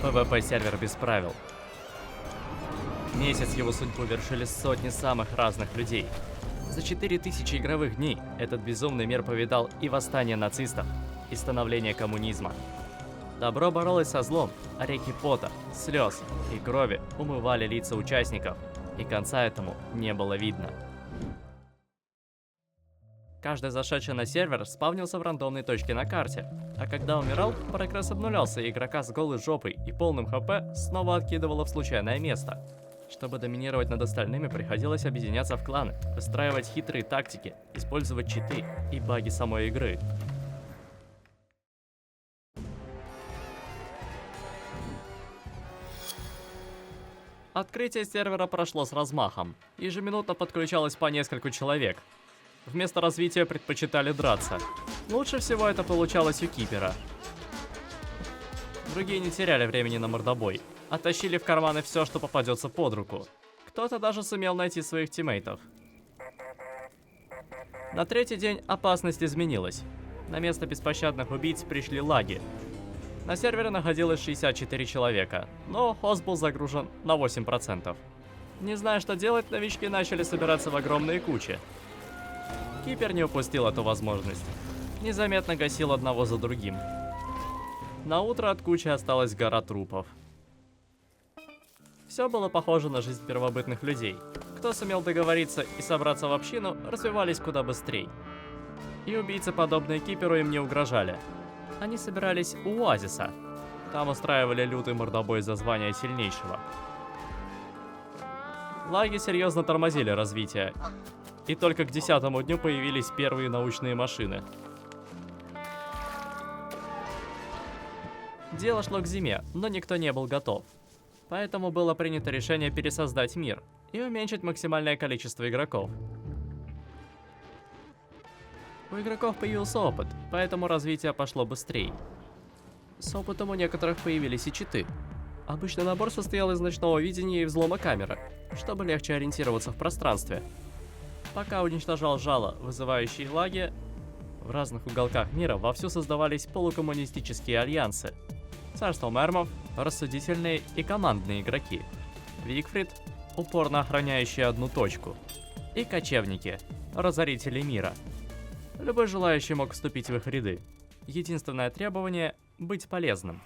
PvP-сервер без правил. Месяц его судьбу вершили сотни самых разных людей. За 4000 игровых дней этот безумный мир повидал и восстание нацистов, и становление коммунизма. Добро боролось со злом, а реки пота, слез и крови умывали лица участников, и конца этому не было видно. Каждый зашедший на сервер спавнился в рандомной точке на карте, а когда умирал, прогресс обнулялся, и игрока с голой жопой и полным хп снова откидывало в случайное место. Чтобы доминировать над остальными, приходилось объединяться в кланы, выстраивать хитрые тактики, использовать читы и баги самой игры. Открытие сервера прошло с размахом. Ежеминутно подключалось по нескольку человек. Вместо развития предпочитали драться. Лучше всего это получалось у Кипера. Другие не теряли времени на мордобой, а тащили в карманы все, что попадется под руку. Кто-то даже сумел найти своих тиммейтов. На третий день опасность изменилась. На место беспощадных убийц пришли лаги. На сервере находилось 64 человека, но хост был загружен на 8%. Не зная, что делать, новички начали собираться в огромные кучи. Кипер не упустил эту возможность. Незаметно гасил одного за другим. На утро от кучи осталась гора трупов. Все было похоже на жизнь первобытных людей. Кто сумел договориться и собраться в общину, развивались куда быстрее. И убийцы, подобные Киперу, им не угрожали. Они собирались у оазиса. Там устраивали лютый мордобой за звание сильнейшего. Лаги серьезно тормозили развитие. И только к 10-му дню появились первые научные машины. Дело шло к зиме, но никто не был готов. Поэтому было принято решение пересоздать мир и уменьшить максимальное количество игроков. У игроков появился опыт, поэтому развитие пошло быстрее. С опытом у некоторых появились и читы. Обычный набор состоял из ночного видения и взлома камеры, чтобы легче ориентироваться в пространстве. Пока уничтожал жало, вызывающие лаги, в разных уголках мира вовсю создавались полукоммунистические альянсы. Царство Мермов, рассудительные и командные игроки. Викфрид, упорно охраняющие одну точку. И кочевники, разорители мира. Любой желающий мог вступить в их ряды. Единственное требование – быть полезным.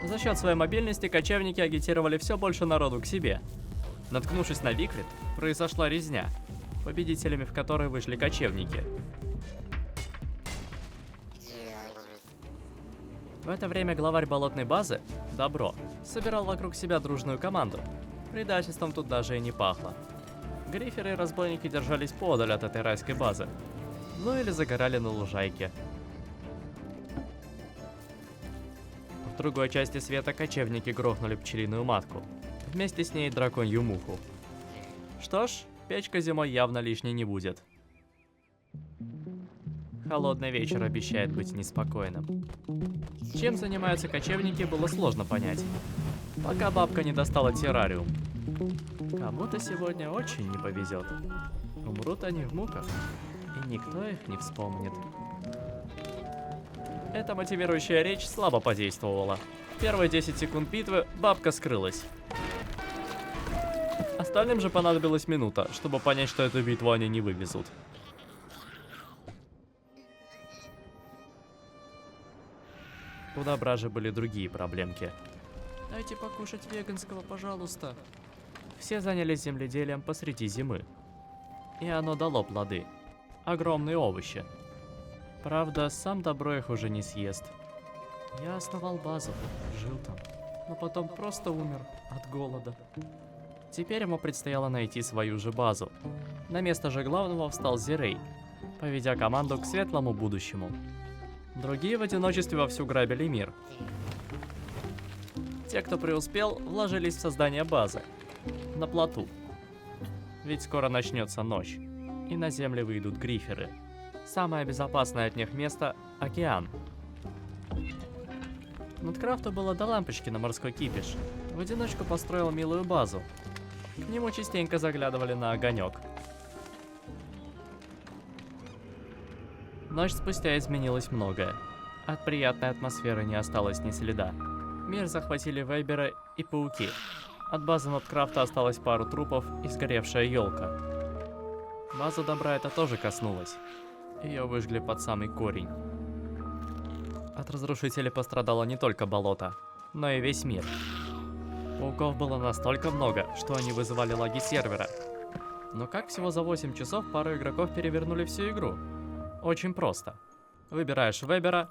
За счет своей мобильности кочевники агитировали все больше народу к себе. Наткнувшись на Викфрид, произошла резня, победителями в которой вышли кочевники. В это время главарь болотной базы, Добро, собирал вокруг себя дружную команду. Предательством тут даже и не пахло. Гриферы и разбойники держались подаль от этой райской базы. Ну или загорали на лужайке. В другой части света кочевники грохнули пчелиную матку. Вместе с ней драконью муху. Что ж, печка зимой явно лишней не будет. Холодный вечер обещает быть неспокойным. Чем занимаются кочевники, было сложно понять. Пока бабка не достала террариум. Кому-то сегодня очень не повезет. Умрут они в муках, и никто их не вспомнит. Эта мотивирующая речь слабо подействовала. В первые 10 секунд битвы бабка скрылась. Остальным же понадобилась минута, чтобы понять, что эту битву они не вывезут. У Добра же были другие проблемки. «Дайте покушать веганского, пожалуйста». Все занялись земледелием посреди зимы. И оно дало плоды. Огромные овощи. Правда, сам Добро их уже не съест. Я основал базу, жил там, но потом просто умер от голода. Теперь ему предстояло найти свою же базу. На место же главного встал Зирей, поведя команду к светлому будущему. Другие в одиночестве вовсю грабили мир. Те, кто преуспел, вложились в создание базы. На плоту. Ведь скоро начнется ночь, и на землю выйдут гриферы. Самое безопасное от них место – океан. Нудкрафту было до лампочки на морской кипиш. В одиночку построил милую базу. К нему частенько заглядывали на огонек. Ночь спустя изменилось многое. От приятной атмосферы не осталось ни следа. Мир захватили Вейберы и пауки. От базы Ноткрафта осталось пару трупов и сгоревшая елка. Базу добра это тоже коснулось. Ее выжгли под самый корень. От разрушителей пострадало не только болото, но и весь мир. Пауков было настолько много, что они вызывали лаги сервера. Но как всего за 8 часов пару игроков перевернули всю игру? Очень просто. Выбираешь Вебера,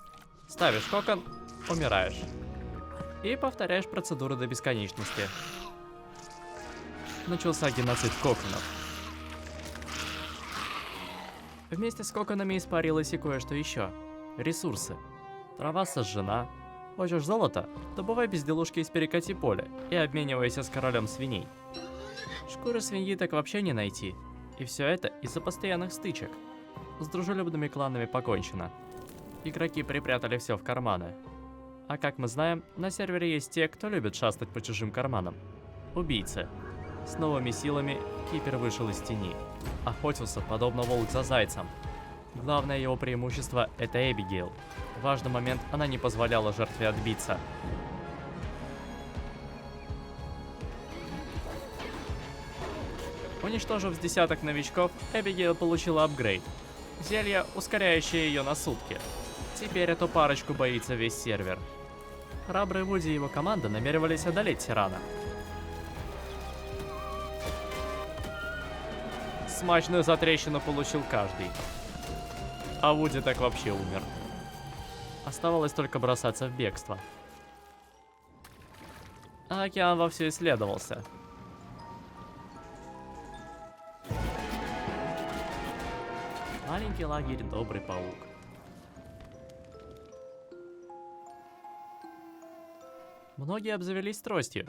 ставишь кокон, умираешь. И повторяешь процедуру до бесконечности. Начался геноцид коконов. Вместе с коконами испарилось и кое-что еще. Ресурсы. Трава сожжена. Хочешь золото? Добывай безделушки из перекати поля и обменивайся с королем свиней. Шкуры свиньи так вообще не найти. И все это из-за постоянных стычек. С дружелюбными кланами покончено. Игроки припрятали все в карманы. А как мы знаем, на сервере есть те, кто любит шастать по чужим карманам. Убийцы. С новыми силами Кипер вышел из тени. Охотился, подобно волк за зайцем. Главное его преимущество — это Эбигейл. В важный момент она не позволяла жертве отбиться. Уничтожив с десяток новичков, Эбигейл получила апгрейд. Зелье, ускоряющее ее на сутки. Теперь эту парочку боится весь сервер. Храбрый Вуди и его команда намеревались одолеть тирана. Смачную затрещину получил каждый. А Вуди так вообще умер. Оставалось только бросаться в бегство. А океан вовсю исследовался. Маленький лагерь Добрый Паук. Многие обзавелись тростью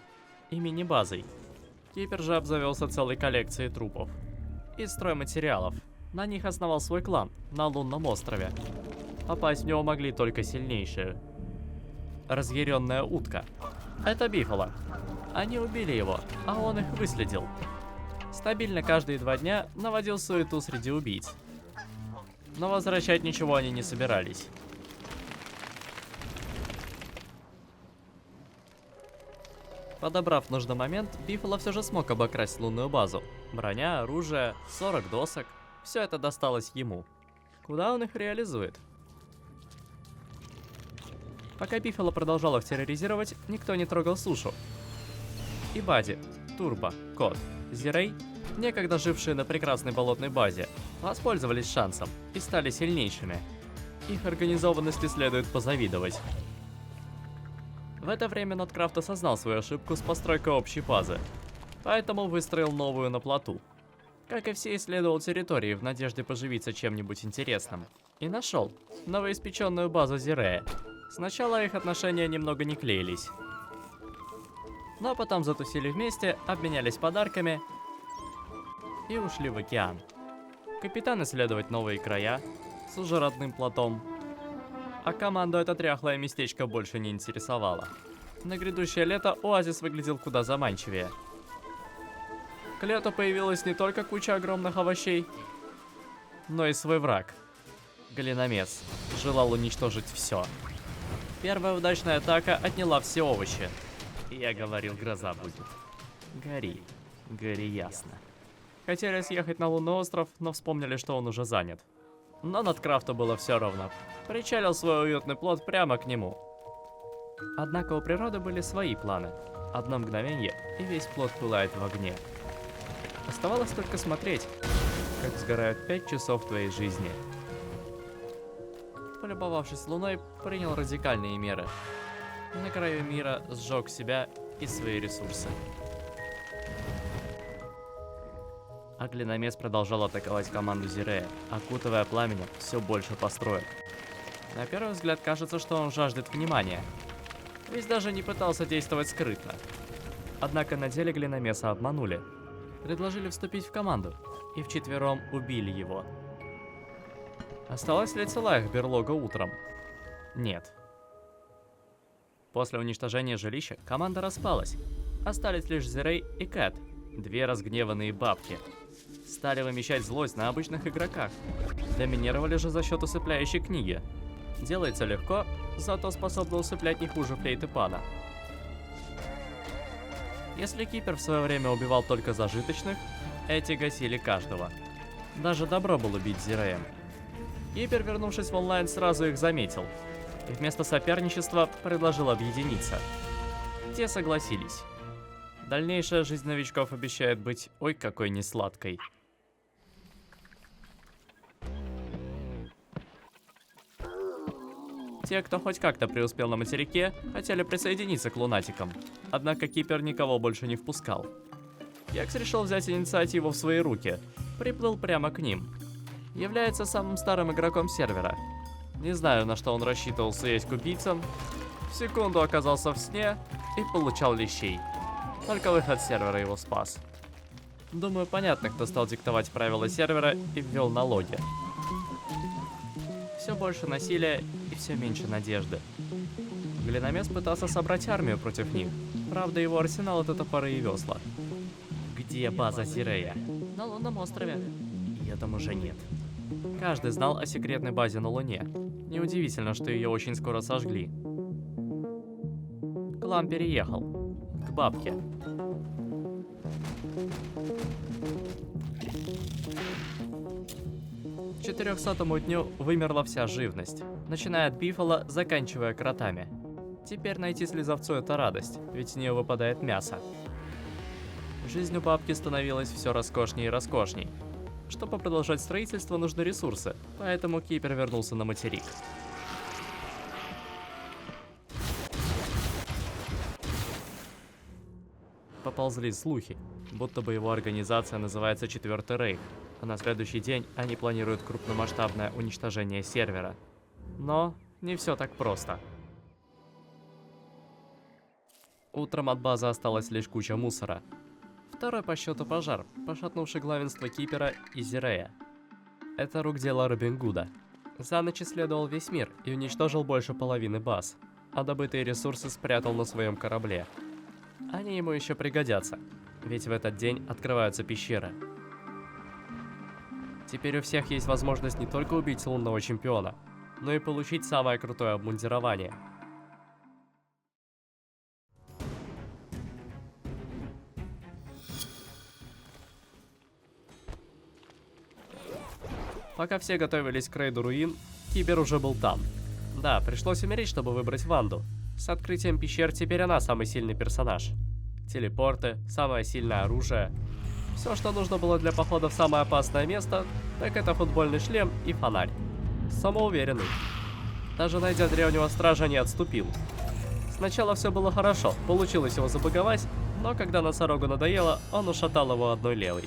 и мини-базой. Кипер же обзавелся целой коллекцией трупов. Из стройматериалов. На них основал свой клан на лунном острове. Попасть в него могли только сильнейшие. Разъяренная утка. Это Бифало. Они убили его, а он их выследил. Стабильно каждые 2 дня наводил суету среди убийц. Но возвращать ничего они не собирались. Подобрав в нужный момент, Бифало все же смог обокрасть лунную базу. Броня, оружие, 40 досок. Все это досталось ему. Куда он их реализует? Пока Бифало продолжал их терроризировать, никто не трогал сушу. И Бади, Турбо, Кот, Зирей, некогда жившие на прекрасной болотной базе, воспользовались шансом и стали сильнейшими. Их организованности следует позавидовать. В это время Ноткрафт осознал свою ошибку с постройкой общей базы, поэтому выстроил новую на плоту. Как и все, исследовал территории в надежде поживиться чем-нибудь интересным. И нашел новоиспеченную базу Зирея. Сначала их отношения немного не клеились. Но потом затусили вместе, обменялись подарками и ушли в океан. Капитан исследовать новые края с уже родным плотом. А команду это тряхлое местечко больше не интересовало. На грядущее лето оазис выглядел куда заманчивее. К лету появилась не только куча огромных овощей, но и свой враг. Глиномес желал уничтожить все. Первая удачная атака отняла все овощи. Я говорил, гроза будет. Гори, гори ясно. Хотели съехать на лунный остров, но вспомнили, что он уже занят. Но Ноткрафту было все равно. Причалил свой уютный плот прямо к нему. Однако у природы были свои планы. Одно мгновение, и весь плот пылает в огне. Оставалось только смотреть, как сгорают 5 часов твоей жизни. Полюбовавшись луной, принял радикальные меры. На краю мира сжег себя и свои ресурсы. А глиномес продолжал атаковать команду Зирея, окутывая пламенем все больше построек. На первый взгляд кажется, что он жаждет внимания, ведь даже не пытался действовать скрытно. Однако на деле глиномеса обманули. Предложили вступить в команду, и вчетвером убили его. Осталась ли цела их берлога утром? Нет. После уничтожения жилища команда распалась. Остались лишь Зирей и Кэт, 2 разгневанные бабки. Стали вымещать злость на обычных игроках. Доминировали же за счет усыпляющей книги. Делается легко, зато способна усыплять не хуже флейты пана. Если Кипер в свое время убивал только зажиточных, эти гасили каждого. Даже добро было убить Зиреем. Кипер, вернувшись в онлайн, сразу их заметил. И вместо соперничества предложил объединиться. Те согласились. Дальнейшая жизнь новичков обещает быть ой какой несладкой. Те, кто хоть как-то преуспел на материке, хотели присоединиться к лунатикам. Однако Кипер никого больше не впускал. Якс решил взять инициативу в свои руки. Приплыл прямо к ним. Является самым старым игроком сервера. Не знаю, на что он рассчитывал съесть к убийцам. В секунду оказался в сне и получал лещей. Только выход сервера его спас. Думаю, понятно, кто стал диктовать правила сервера и ввел налоги. Все больше насилия и все меньше надежды. Глиномес пытался собрать армию против них. Правда, его арсенал — это топоры и весла. Где база Зирея? На лунном острове. И там уже нет. Каждый знал о секретной базе на Луне. Неудивительно, что ее очень скоро сожгли. Клан переехал. К бабке. К 400-му дню вымерла вся живность, начиная от бифала, заканчивая кротами. Теперь найти слезавцу — это радость, ведь с нее выпадает мясо. Жизнь у бабки становилась все роскошней и роскошней. Чтобы продолжать строительство, нужны ресурсы, поэтому Кипер вернулся на материк. Поползли слухи, будто бы его организация называется Четвертый Рейх, а на следующий день они планируют крупномасштабное уничтожение сервера. Но не все так просто. Утром от базы осталась лишь куча мусора. Второй по счету пожар, пошатнувший главенство Кипера и Зирея. Это рук дело Робин Гуда. За ночь исследовал весь мир и уничтожил больше половины баз, а добытые ресурсы спрятал на своем корабле. Они ему еще пригодятся, ведь в этот день открываются пещеры. Теперь у всех есть возможность не только убить лунного чемпиона, но и получить самое крутое обмундирование. Пока все готовились к рейду руин, Кипер уже был там. Да, пришлось умереть, чтобы выбрать Ванду. С открытием пещер теперь она самый сильный персонаж. Телепорты, самое сильное оружие. Все, что нужно было для похода в самое опасное место, так это футбольный шлем и фонарь. Самоуверенный. Даже найдя древнего стража, не отступил. Сначала все было хорошо, получилось его забаговать, но когда носорогу надоело, он ушатал его одной левой.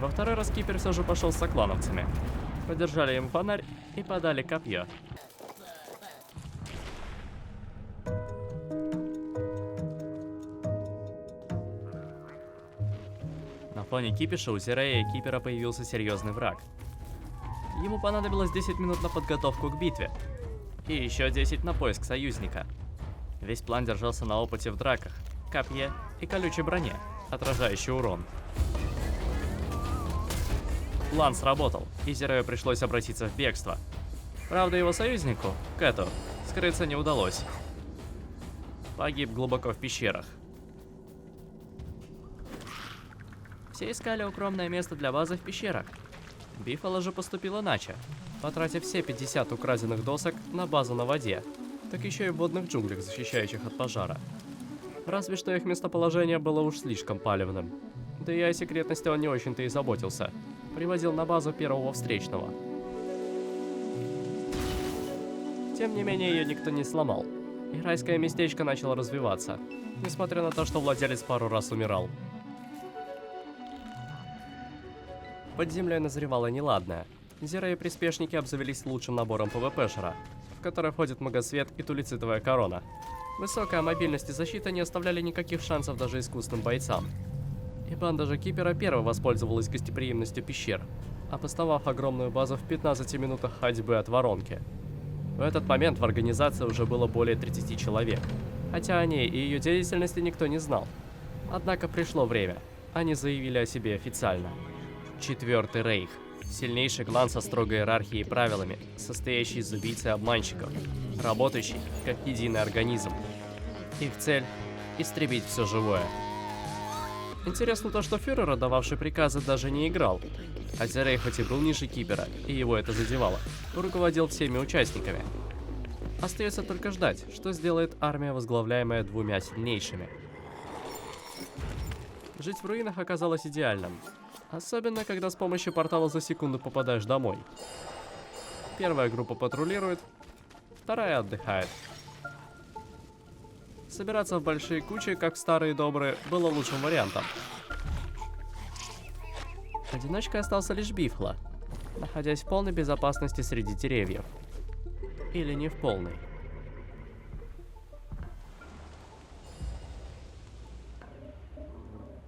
Во второй раз Кипер все же пошел с соклановцами. Подержали им фонарь и подали копье. На фоне кипиша у Зирея и Кипера появился серьезный враг. Ему понадобилось 10 минут на подготовку к битве. И еще 10 на поиск союзника. Весь план держался на опыте в драках, копье и колючей броне, отражающей урон. План сработал, и Зирею пришлось обратиться в бегство. Правда, его союзнику, Кэту, скрыться не удалось. Погиб глубоко в пещерах. Все искали укромное место для базы в пещерах. Бифала же поступил иначе, потратив все 50 украденных досок на базу на воде, так еще и в водных джунглях, защищающих от пожара. Разве что их местоположение было уж слишком палевным. Да и о секретности он не очень-то и заботился. Привозил на базу первого встречного. Тем не менее, ее никто не сломал. И райское местечко начало развиваться, несмотря на то, что владелец пару раз умирал. Под землей назревало неладное. Зира и приспешники обзавелись лучшим набором ПВП-шера, в который входит многосвет и тулицитовая корона. Высокая мобильность и защита не оставляли никаких шансов даже искусным бойцам. И банда же Кипера первой воспользовалась гостеприимностью пещер, обосновав огромную базу в 15 минутах ходьбы от воронки. В этот момент в организации уже было более 30 человек, хотя о ней и ее деятельности никто не знал. Однако пришло время. Они заявили о себе официально. Четвертый Рейх. Сильнейший клан со строгой иерархией и правилами, состоящий из убийц и обманщиков, работающий как единый организм. Их цель – истребить все живое. Интересно то, что фюрер, отдававший приказы, даже не играл. Хотя Рейх хоть и был ниже Кипера, и его это задевало, руководил всеми участниками. Остается только ждать, что сделает армия, возглавляемая двумя сильнейшими. Жить в руинах оказалось идеальным. Особенно, когда с помощью портала за секунду попадаешь домой. Первая группа патрулирует, вторая отдыхает. Собираться в большие кучи, как в старые добрые, было лучшим вариантом. Одиночкой остался лишь Бифла, находясь в полной безопасности среди деревьев. Или не в полной.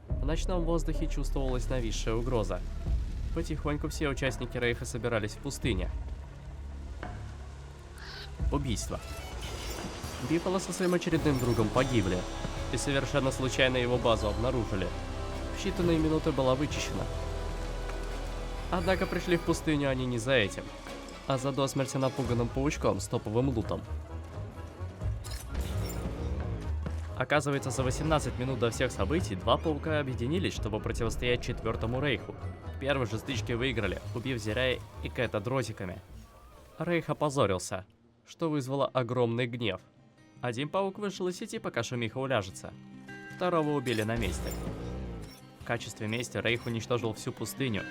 В ночном воздухе чувствовалась нависшая угроза. Потихоньку все участники Рейха собирались в пустыне. Убийство. Бифала со своим очередным другом погибли, и совершенно случайно его базу обнаружили. В считанные минуты была вычищена. Однако пришли в пустыню они не за этим, а за до смерти напуганным паучком с топовым лутом. Оказывается, за 18 минут до всех событий два паука объединились, чтобы противостоять Четвертому Рейху. В первой же стычке выиграли, убив Зирая и Кэта дротиками. Рейх опозорился, что вызвало огромный гнев. Один паук вышел из сети, пока шумиха уляжется. Второго убили на месте. В качестве мести Рейх уничтожил всю пустыню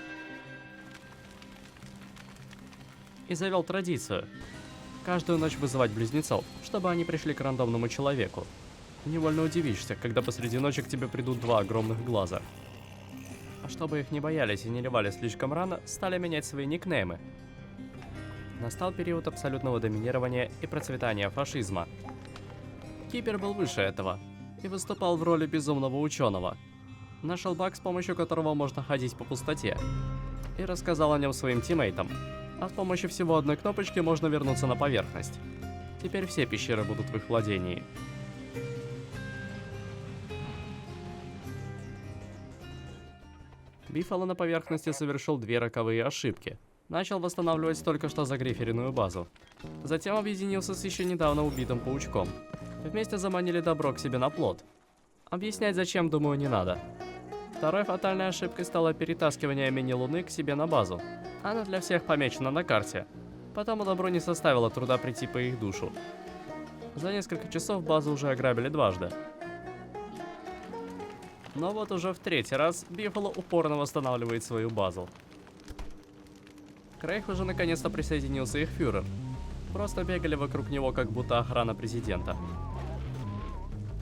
и завел традицию каждую ночь вызывать близнецов, чтобы они пришли к рандомному человеку. Невольно удивишься, когда посреди ночи к тебе придут два огромных глаза. А чтобы их не боялись и не ливали слишком рано, стали менять свои никнеймы. Настал период абсолютного доминирования и процветания фашизма. Кипер был выше этого и выступал в роли безумного ученого. Нашел баг, с помощью которого можно ходить по пустоте, и рассказал о нем своим тиммейтам. А с помощью всего одной кнопочки можно вернуться на поверхность. Теперь все пещеры будут в их владении. Бифала на поверхности совершил две роковые ошибки. Начал восстанавливать только что загриференную базу. Затем объединился с еще недавно убитым паучком. Вместе заманили добро к себе на плот. Объяснять зачем, думаю, не надо. Второй фатальной ошибкой стало перетаскивание мини-луны к себе на базу. Она для всех помечена на карте. Потому добру не составило труда прийти по их душу. За несколько часов базу уже ограбили дважды. Но вот уже в третий раз Бифала упорно восстанавливает свою базу. К Рейху же наконец-то присоединился их фюрер. Просто бегали вокруг него, как будто охрана президента.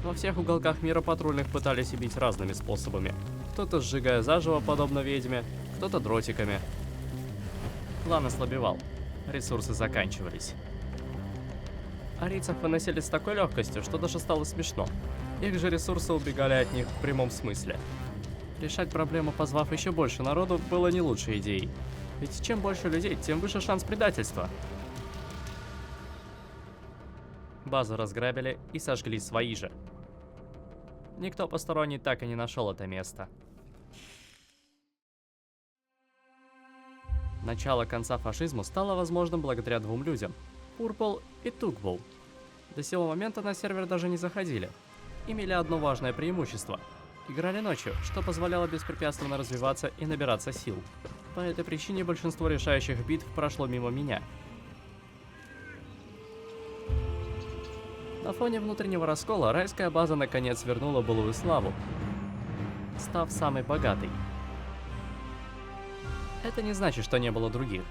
Во всех уголках мира патрульных пытались убить разными способами. Кто-то сжигая заживо, подобно ведьме, кто-то дротиками. Клан ослабевал, ресурсы заканчивались. Арийцев выносили с такой легкостью, что даже стало смешно. Их же ресурсы убегали от них в прямом смысле. Решать проблему, позвав еще больше народу, было не лучшей идеей. Ведь чем больше людей, тем выше шанс предательства. Базу разграбили и сожгли свои же. Никто посторонний так и не нашел это место. Начало конца фашизму стало возможным благодаря двум людям – Пурпл и Тугвол. До сего момента на сервер даже не заходили. Имели одно важное преимущество – играли ночью, что позволяло беспрепятственно развиваться и набираться сил. По этой причине большинство решающих битв прошло мимо меня. На фоне внутреннего раскола райская база наконец вернула былую славу, став самой богатой. Это не значит, что не было других.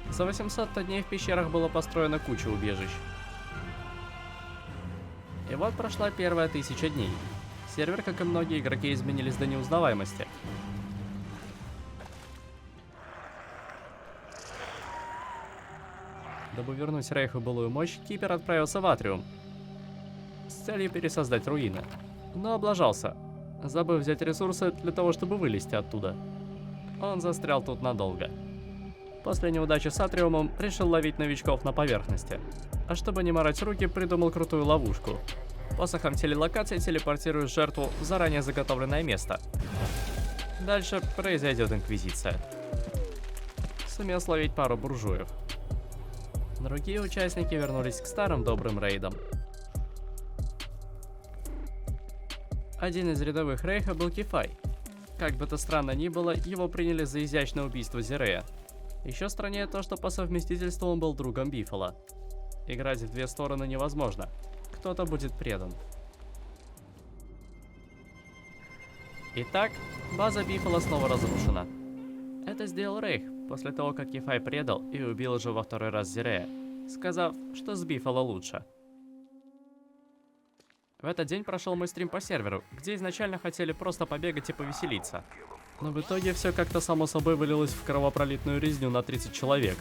За 800 дней в пещерах было построено куча убежищ. И вот прошла первая 1000 дней. Сервер, как и многие игроки, изменились до неузнаваемости. Дабы вернуть Рейху былую мощь, Кипер отправился в Атриум с целью пересоздать руины, но облажался, забыв взять ресурсы для того, чтобы вылезти оттуда. Он застрял тут надолго. После неудачи с Атриумом решил ловить новичков на поверхности, а чтобы не морать руки, придумал крутую ловушку. Посохом телелокации телепортирует жертву в заранее заготовленное место. Дальше произойдет инквизиция. Сумел словить пару буржуев. Другие участники вернулись к старым добрым рейдам. Один из рядовых рейха был Кефай. Как бы то странно ни было, его приняли за изящное убийство Зирея. Еще страннее то, что по совместительству он был другом Бифала. Играть в две стороны невозможно. Кто-то будет предан. Итак, база Бифала снова разрушена. Это сделал Рейх после того, как Кефай предал и убил уже во второй раз Зирея, сказав, что с Бифала лучше. В этот день прошел мой стрим по серверу, где изначально хотели просто побегать и повеселиться. Но в итоге все как-то само собой вылилось в кровопролитную резню на 30 человек.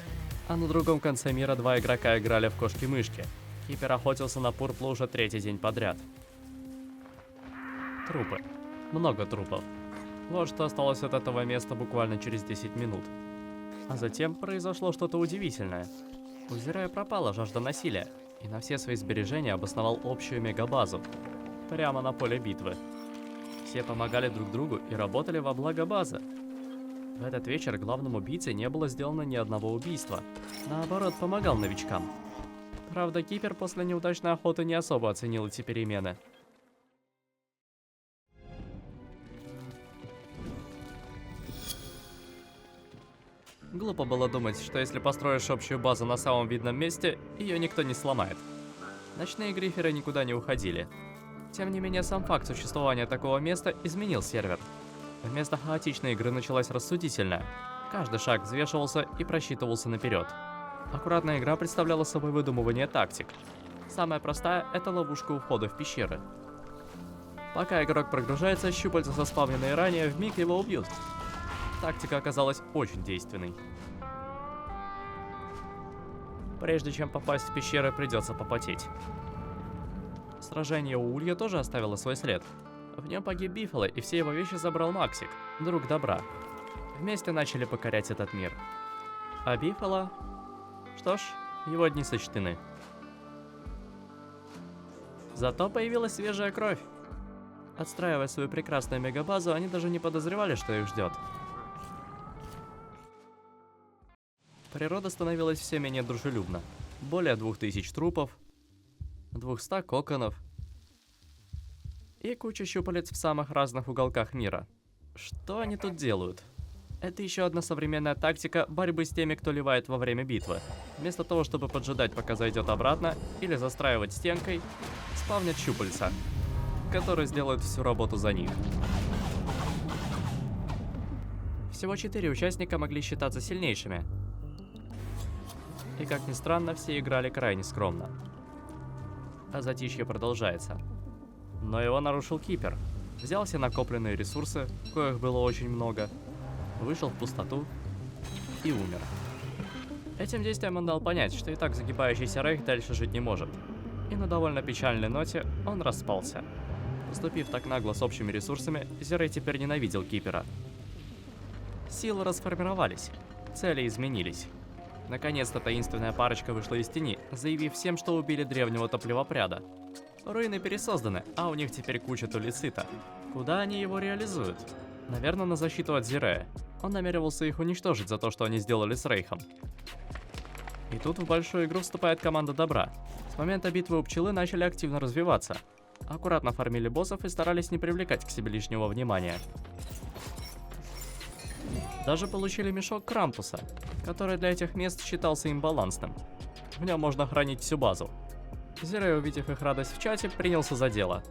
А на другом конце мира два игрока играли в кошки-мышки. Кипер охотился на Пурплу уже третий день подряд. Трупы. Много трупов. Вот что осталось от этого места буквально через 10 минут. А затем произошло что-то удивительное. У Зирея пропала жажда насилия, и на все свои сбережения обосновал общую мегабазу. Прямо на поле битвы. Все помогали друг другу и работали во благо базы. В этот вечер главному убийце не было сделано ни одного убийства. Наоборот, помогал новичкам. Правда, Кипер после неудачной охоты не особо оценил эти перемены. Глупо было думать, что если построишь общую базу на самом видном месте, ее никто не сломает. Ночные гриферы никуда не уходили. Тем не менее, сам факт существования такого места изменил сервер. Вместо хаотичной игры началась рассудительная. Каждый шаг взвешивался и просчитывался наперед. Аккуратная игра представляла собой выдумывание тактик. Самая простая — это ловушка у входа в пещеры. Пока игрок прогружается, щупальца, заспавненные ранее, вмиг его убьют. Тактика оказалась очень действенной. Прежде чем попасть в пещеры, придется попотеть. Сражение у Улья тоже оставило свой след. В нем погиб Бифала, и все его вещи забрал Максик, друг добра. Вместе начали покорять этот мир. А Бифала... Что ж, его дни сочтены. Зато появилась свежая кровь. Отстраивая свою прекрасную мегабазу, они даже не подозревали, что их ждет. Природа становилась все менее дружелюбна. Более 2000 трупов, 200 коконов и куча щупалец в самых разных уголках мира. Что они тут делают? Это еще одна современная тактика борьбы с теми, кто ливает во время битвы. Вместо того, чтобы поджидать, пока зайдет обратно, или застраивать стенкой, спавнят щупальца, которые сделают всю работу за них. Всего 4 участника могли считаться сильнейшими. И как ни странно, все играли крайне скромно. А затишье продолжается. Но его нарушил Кипер. Взял все накопленные ресурсы, коих было очень много, вышел в пустоту и умер. Этим действием он дал понять, что и так загибающийся Рейх дальше жить не может. И на довольно печальной ноте он распался. Поступив так нагло с общими ресурсами, Зирей теперь ненавидел Кипера. Силы расформировались, цели изменились. Наконец-то таинственная парочка вышла из тени, заявив всем, что убили древнего топливопряда. Руины пересозданы, а у них теперь куча тулицита. Куда они его реализуют? Наверное, на защиту от Зирея. Он намеревался их уничтожить за то, что они сделали с Рейхом. И тут в большую игру вступает команда добра. С момента битвы у пчелы начали активно развиваться. Аккуратно фармили боссов и старались не привлекать к себе лишнего внимания. Даже получили мешок Крампуса, который для этих мест считался имбалансным. В нем можно хранить всю базу. Зирей, увидев их радость в чате, принялся за дело.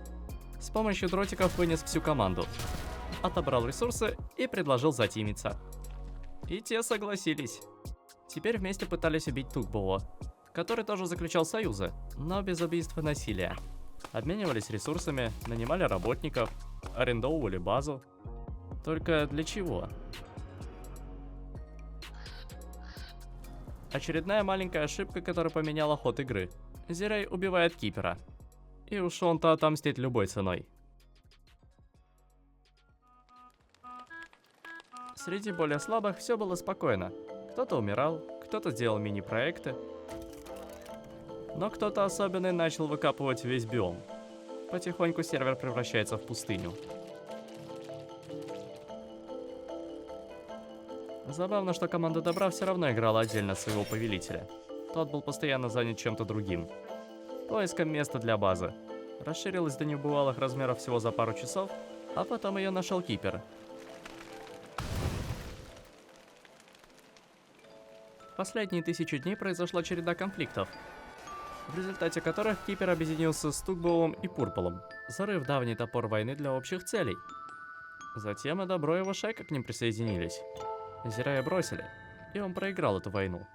С помощью дротиков вынес всю команду. Отобрал ресурсы и предложил затимиться. И те согласились. Теперь вместе пытались убить Тукбова, который тоже заключал союзы, но без убийств и насилия. Обменивались ресурсами, нанимали работников, арендовывали базу. Только для чего? Очередная маленькая ошибка, которая поменяла ход игры. Зирей убивает Кипера. И уж он-то отомстит любой ценой. Среди более слабых все было спокойно. Кто-то умирал, кто-то делал мини-проекты. Но кто-то особенный начал выкапывать весь биом. Потихоньку сервер превращается в пустыню. Забавно, что команда Добра все равно играла отдельно от своего повелителя. Тот был постоянно занят чем-то другим. Поиском места для базы. Расширилась до небывалых размеров всего за пару часов, а потом ее нашел Кипер. В последние 1000 дней произошла череда конфликтов, в результате которых Кипер объединился с Тугбоум и Пурполом, зарыв давний топор войны для общих целей. Затем и Добро и его шайка к ним присоединились. Зирая бросили, и он проиграл эту войну.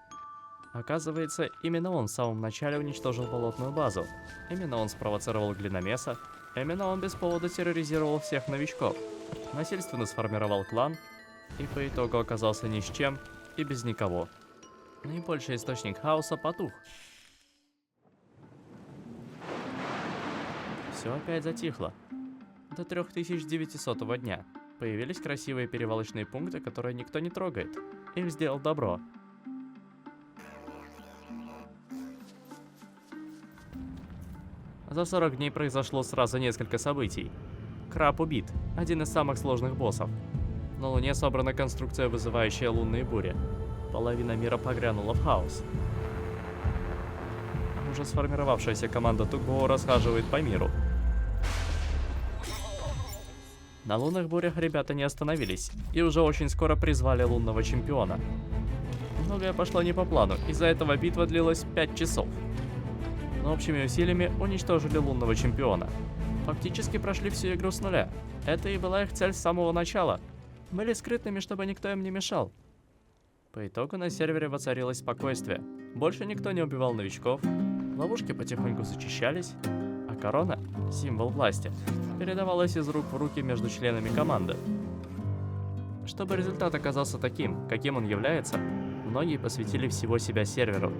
Оказывается, именно он в самом начале уничтожил болотную базу. Именно он спровоцировал Глиномеса. Именно он без повода терроризировал всех новичков. Насильственно сформировал клан. И по итогу оказался ни с чем и без никого. Наибольший источник хаоса потух. Все опять затихло. До 3900 дня. Появились красивые перевалочные пункты, которые никто не трогает. Их сделал Добро. За 40 дней произошло сразу несколько событий. Краб убит, один из самых сложных боссов. На Луне собрана конструкция, вызывающая лунные бури. Половина мира погрянула в хаос. Уже сформировавшаяся команда Тугбоу расхаживает по миру. На лунных бурях ребята не остановились, и уже очень скоро призвали лунного чемпиона. Многое пошло не по плану, из-за этого битва длилась 5 часов. Но общими усилиями уничтожили лунного чемпиона. Фактически прошли всю игру с нуля. Это и была их цель с самого начала. Были скрытными, чтобы никто им не мешал. По итогу на сервере воцарилось спокойствие. Больше никто не убивал новичков, ловушки потихоньку зачищались, а корона, символ власти, передавалась из рук в руки между членами команды. Чтобы результат оказался таким, каким он является, многие посвятили всего себя серверу,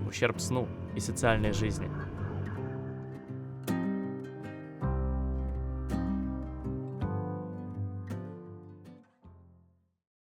в ущерб сну и социальной жизни.